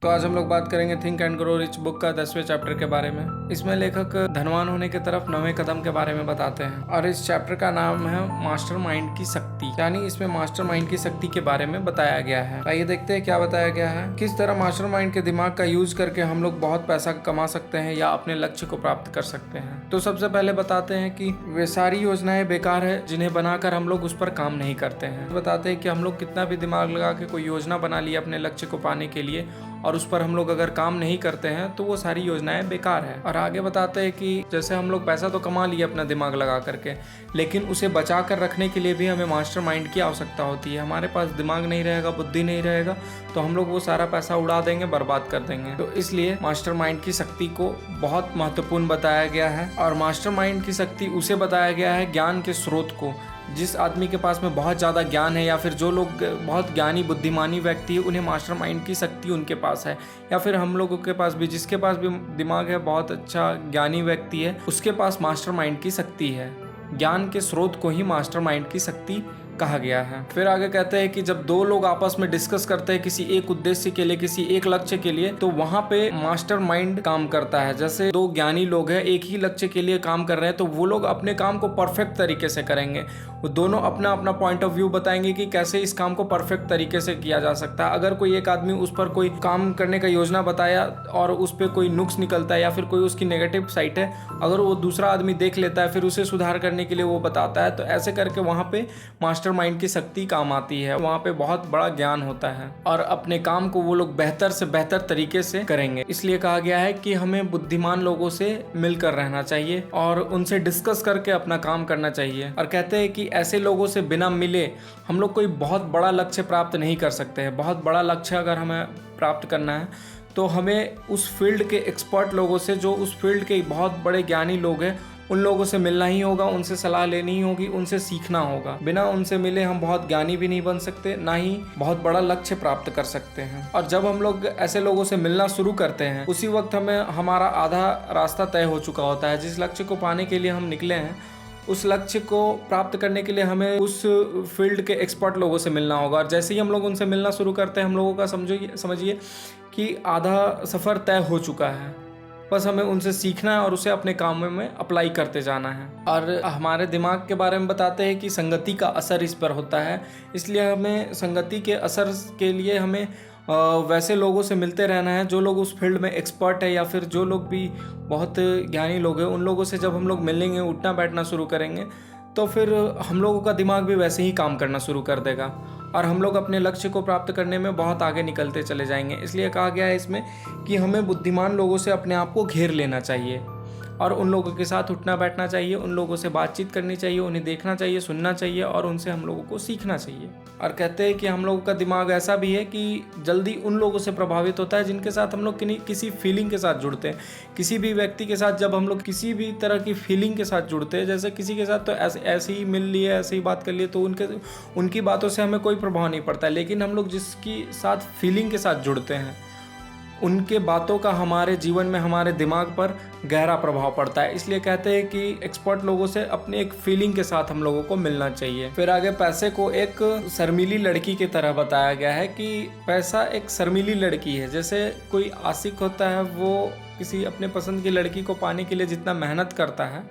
तो आज हम लोग बात करेंगे think and grow rich book का 10वें चैप्टर के बारे में। इसमें लेखक धनवान होने की तरफ 9वें कदम के बारे में बताते हैं और इस चैप्टर का नाम है मास्टरमाइंड की शक्ति, यानी इसमें मास्टरमाइंड की शक्ति के बारे में बताया गया है। आइए देखते हैं क्या बताया गया है। किस तरह मास्टरमाइंड के दिमाग का यूज करके हम लोग बहुत पैसा कमा सकते हैं या अपने लक्ष्य को प्राप्त कर सकते हैं। तो सबसे पहले बताते हैं कि वे सारी योजनाएं बेकार है जिन्हें बनाकर हम लोग उस पर काम नहीं करते हैं। बताते हैं कि हम लोग कितना भी दिमाग लगा के कोई योजना बना ली अपने लक्ष्य को पाने के लिए और उस पर हम लोग अगर काम नहीं करते हैं तो वो सारी योजनाएं बेकार है। और आगे बताते हैं कि जैसे हम लोग पैसा तो कमा लिए अपना दिमाग लगा करके, लेकिन उसे बचा कर रखने के लिए भी हमें मास्टरमाइंड की आवश्यकता होती है। हमारे पास दिमाग नहीं रहेगा, बुद्धि नहीं रहेगा तो हम लोग वो सारा पैसा उड़ा देंगे, बर्बाद कर देंगे। तो इसलिए मास्टरमाइंड की शक्ति को बहुत महत्वपूर्ण बताया गया है। और मास्टरमाइंड की शक्ति उसे बताया गया है ज्ञान के स्रोत को। जिस आदमी के पास में बहुत ज़्यादा ज्ञान है या फिर जो लोग बहुत ज्ञानी बुद्धिमानी व्यक्ति है, उन्हें मास्टरमाइंड की शक्ति उनके पास है। या फिर हम लोगों के पास भी, जिसके पास भी दिमाग है, बहुत अच्छा ज्ञानी व्यक्ति है, उसके पास मास्टरमाइंड की शक्ति है। ज्ञान के स्रोत को ही मास्टरमाइंड की शक्ति कहा गया है। फिर आगे कहते हैं कि जब दो लोग आपस में डिस्कस करते हैं किसी एक उद्देश्य के लिए, किसी एक लक्ष्य के लिए, तो वहां पे मास्टरमाइंड काम करता है। जैसे दो ज्ञानी लोग हैं, एक ही लक्ष्य के लिए काम कर रहे हैं, तो वो लोग अपने काम को परफेक्ट तरीके से करेंगे। वो दोनों अपना अपना पॉइंट ऑफ व्यू बताएंगे कि कैसे इस काम को परफेक्ट तरीके से किया जा सकता है। अगर कोई एक आदमी उस पर कोई काम करने का योजना बताया और उस पर कोई नुक्स निकलता है या फिर कोई उसकी नेगेटिव साइड है, अगर वो दूसरा आदमी देख लेता है, फिर उसे सुधार करने के लिए वो बताता है, तो ऐसे करके वहां पे मास्टरमाइंड की शक्ति काम आती है। वहां पे बहुत बड़ा ज्ञान होता है और अपने काम को वो लोग बेहतर से बेहतर तरीके से करेंगे। इसलिए कहा गया है कि हमें बुद्धिमान लोगों से मिलकर रहना चाहिए और उनसे डिस्कस करके अपना काम करना चाहिए। और कहते हैं कि ऐसे लोगों से बिना मिले हम लोग कोई बहुत बड़ा लक्ष्य प्राप्त नहीं कर सकते हैं। बहुत बड़ा लक्ष्य अगर हमें प्राप्त करना है तो हमें उस फील्ड के एक्सपर्ट लोगों से, जो उस फील्ड के बहुत बड़े ज्ञानी लोग हैं, उन लोगों से मिलना ही होगा, उनसे सलाह लेनी होगी, उनसे सीखना होगा। बिना उनसे मिले हम बहुत ज्ञानी भी नहीं बन सकते, ना ही बहुत बड़ा लक्ष्य प्राप्त कर सकते हैं। और जब हम लोग ऐसे लोगों से मिलना शुरू करते हैं, उसी वक्त हमें हमारा आधा रास्ता तय हो चुका होता है। जिस लक्ष्य को पाने के लिए हम निकले हैं, उस लक्ष्य को प्राप्त करने के लिए हमें उस फील्ड के एक्सपर्ट लोगों से मिलना होगा। और जैसे ही हम लोग उनसे मिलना शुरू करते हैं, हम लोगों का समझिए कि आधा सफ़र तय हो चुका है। बस हमें उनसे सीखना है और उसे अपने काम में अप्लाई करते जाना है। और हमारे दिमाग के बारे में बताते हैं कि संगति का असर इस पर होता है। इसलिए हमें संगति के असर के लिए हमें वैसे लोगों से मिलते रहना है जो लोग उस फील्ड में एक्सपर्ट है, या फिर जो लोग भी बहुत ज्ञानी लोग हैं, उन लोगों से जब हम लोग मिलेंगे, उठना बैठना शुरू करेंगे, तो फिर हम लोगों का दिमाग भी वैसे ही काम करना शुरू कर देगा और हम लोग अपने लक्ष्य को प्राप्त करने में बहुत आगे निकलते चले जाएंगे। इसलिए कहा गया है इसमें कि हमें बुद्धिमान लोगों से अपने आप को घेर लेना चाहिए और उन लोगों के साथ उठना बैठना चाहिए, उन लोगों से बातचीत करनी चाहिए, उन्हें देखना चाहिए, सुनना चाहिए और उनसे हम लोगों को सीखना चाहिए। और कहते हैं कि हम लोगों का दिमाग ऐसा भी है कि जल्दी उन लोगों से प्रभावित होता है जिनके साथ हम लोग किसी फीलिंग के साथ जुड़ते हैं। किसी भी व्यक्ति के साथ जब हम लोग किसी भी तरह की फीलिंग के साथ जुड़ते हैं, जैसे किसी के साथ तो ऐसे ही मिल लिए, ऐसे ही बात कर लिए, तो उनकी बातों से हमें कोई प्रभाव नहीं पड़ता है। लेकिन हम लोग जिसकी साथ फीलिंग के साथ जुड़ते हैं, उनके बातों का हमारे जीवन में, हमारे दिमाग पर गहरा प्रभाव पड़ता है। इसलिए कहते हैं कि एक्सपर्ट लोगों से अपने एक फीलिंग के साथ हम लोगों को मिलना चाहिए। फिर आगे पैसे को एक शर्मीली लड़की की तरह बताया गया है कि पैसा एक शर्मीली लड़की है। जैसे कोई आशिक होता है, वो किसी अपने पसंद की लड़की को पाने के लिए जितना मेहनत करता है,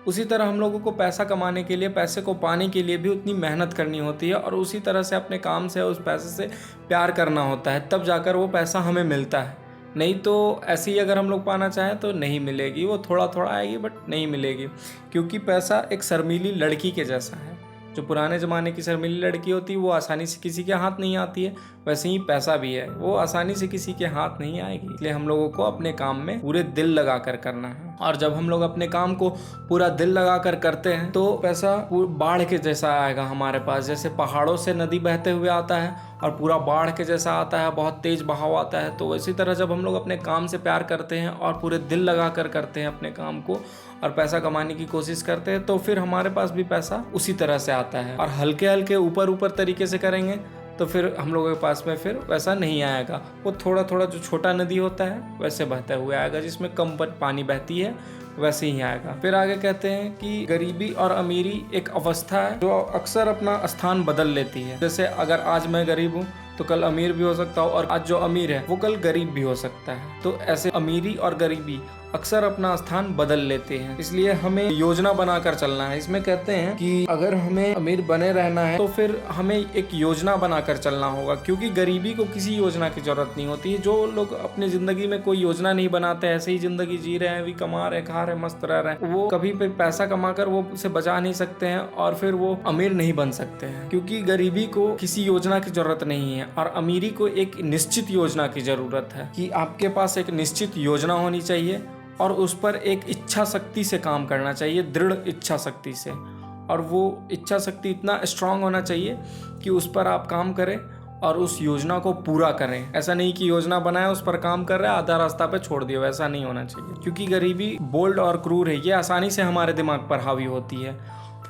उसी तरह हम लोगों को पैसा कमाने के लिए, पैसे को पाने के लिए भी उतनी मेहनत करनी होती है और उसी तरह से अपने काम से, उस पैसे से प्यार करना होता है, तब जाकर वो पैसा हमें मिलता है। नहीं तो ऐसे ही अगर हम लोग पाना चाहें तो नहीं मिलेगी, वो थोड़ा थोड़ा आएगी बट नहीं मिलेगी, क्योंकि पैसा एक शर्मीली लड़की के जैसा है। जो पुराने ज़माने की शर्मीली लड़की होती है वो आसानी से किसी के हाथ नहीं आती है, वैसे ही पैसा भी है, वो आसानी से किसी के हाथ नहीं आएगी। इसलिए हम लोगों को अपने काम में पूरे दिल लगा कर करना है। और जब हम लोग अपने काम को पूरा दिल लगा कर करते हैं तो पैसा बाढ़ के जैसा आएगा हमारे पास। जैसे पहाड़ों से नदी बहते हुए आता है और पूरा बाढ़ के जैसा आता है, बहुत तेज बहाव आता है, तो इसी तरह जब हम लोग अपने काम से प्यार करते हैं और पूरे दिल लगा कर करते हैं अपने काम को और पैसा कमाने की कोशिश करते हैं, तो फिर हमारे पास भी पैसा उसी तरह से आता है। और हल्के हल्के ऊपर ऊपर तरीके से करेंगे तो फिर हम लोगों के पास में फिर वैसा नहीं आएगा। वो थोड़ा थोड़ा जो छोटा नदी होता है वैसे बहता हुआ आएगा, जिसमें कम पानी बहती है, वैसे ही आएगा। फिर आगे कहते हैं कि गरीबी और अमीरी एक अवस्था है जो अक्सर अपना स्थान बदल लेती है। जैसे अगर आज मैं गरीब हूँ तो कल अमीर भी हो सकता हो, और आज जो अमीर है वो कल गरीब भी हो सकता है। तो ऐसे अमीरी और गरीबी अक्सर अपना स्थान बदल लेते हैं, इसलिए हमें योजना बनाकर चलना है। इसमें कहते हैं कि अगर हमें अमीर बने रहना है तो फिर हमें एक योजना बनाकर चलना होगा, क्योंकि गरीबी को किसी योजना की जरूरत नहीं होती है। जो लोग अपनी जिंदगी में कोई योजना नहीं बनाते, ऐसे ही जिंदगी जी रहे हैं, भी कमा रहे, खा रहे, मस्त रह रहे हैं, वो कभी भी पैसा कमाकर वो उसे बचा नहीं सकते हैं और फिर वो अमीर नहीं बन सकते हैं, क्योंकि गरीबी को किसी योजना की जरूरत नहीं है और अमीरी को एक निश्चित योजना की जरूरत है। कि आपके पास एक निश्चित योजना होनी चाहिए और उस पर एक इच्छा शक्ति से काम करना चाहिए, दृढ़ इच्छा शक्ति से, और वो इच्छा शक्ति इतना स्ट्रांग होना चाहिए कि उस पर आप काम करें और उस योजना को पूरा करें। ऐसा नहीं कि योजना बनाए, उस पर काम कर रहे हैं, आधा रास्ता पे छोड़ दिया, वैसा नहीं होना चाहिए। क्योंकि गरीबी बोल्ड और क्रूर है, ये आसानी से हमारे दिमाग पर हावी होती है,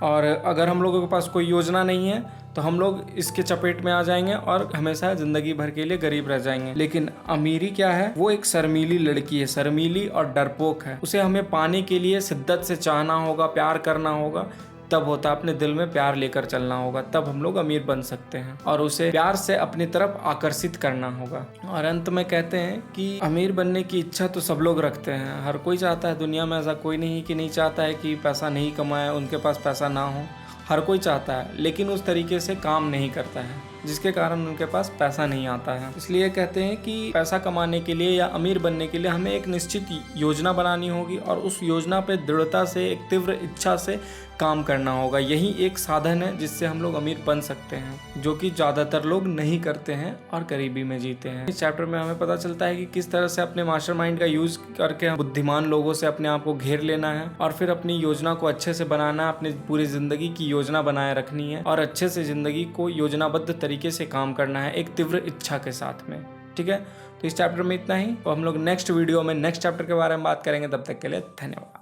और अगर हम लोगों के पास कोई योजना नहीं है तो हम लोग इसके चपेट में आ जाएंगे और हमेशा जिंदगी भर के लिए गरीब रह जाएंगे। लेकिन अमीरी क्या है, वो एक शर्मीली लड़की है, शर्मीली और डरपोक है। उसे हमें पाने के लिए शिद्दत से चाहना होगा, प्यार करना होगा, तब होता है। अपने दिल में प्यार लेकर चलना होगा, तब हम लोग अमीर बन सकते हैं, और उसे प्यार से अपनी तरफ आकर्षित करना होगा। और अंत में कहते हैं कि अमीर बनने की इच्छा तो सब लोग रखते हैं, हर कोई चाहता है। दुनिया में ऐसा कोई नहीं कि नहीं चाहता है कि पैसा नहीं कमाए, उनके पास पैसा ना हो, हर कोई चाहता है, लेकिन उस तरीके से काम नहीं करता है जिसके कारण उनके पास पैसा नहीं आता है। इसलिए कहते हैं कि पैसा कमाने के लिए या अमीर बनने के लिए हमें एक निश्चित योजना बनानी होगी और उस योजना पे दृढ़ता से, एक तीव्र इच्छा से काम करना होगा। यही एक साधन है जिससे हम लोग अमीर बन सकते हैं, जो कि ज़्यादातर लोग नहीं करते हैं और गरीबी में जीते हैं। इस चैप्टर में हमें पता चलता है कि किस तरह से अपने मास्टरमाइंड का यूज करके बुद्धिमान लोगों से अपने आप को घेर लेना है और फिर अपनी योजना को अच्छे से बनाना है, अपनी पूरी जिंदगी की योजना बनाए रखनी है और अच्छे से जिंदगी को योजनाबद्ध तरीके से काम करना है, एक तीव्र इच्छा के साथ में। ठीक है, तो इस चैप्टर में इतना ही, तो हम लोग नेक्स्ट वीडियो में नेक्स्ट चैप्टर के बारे में बात करेंगे। तब तक के लिए धन्यवाद।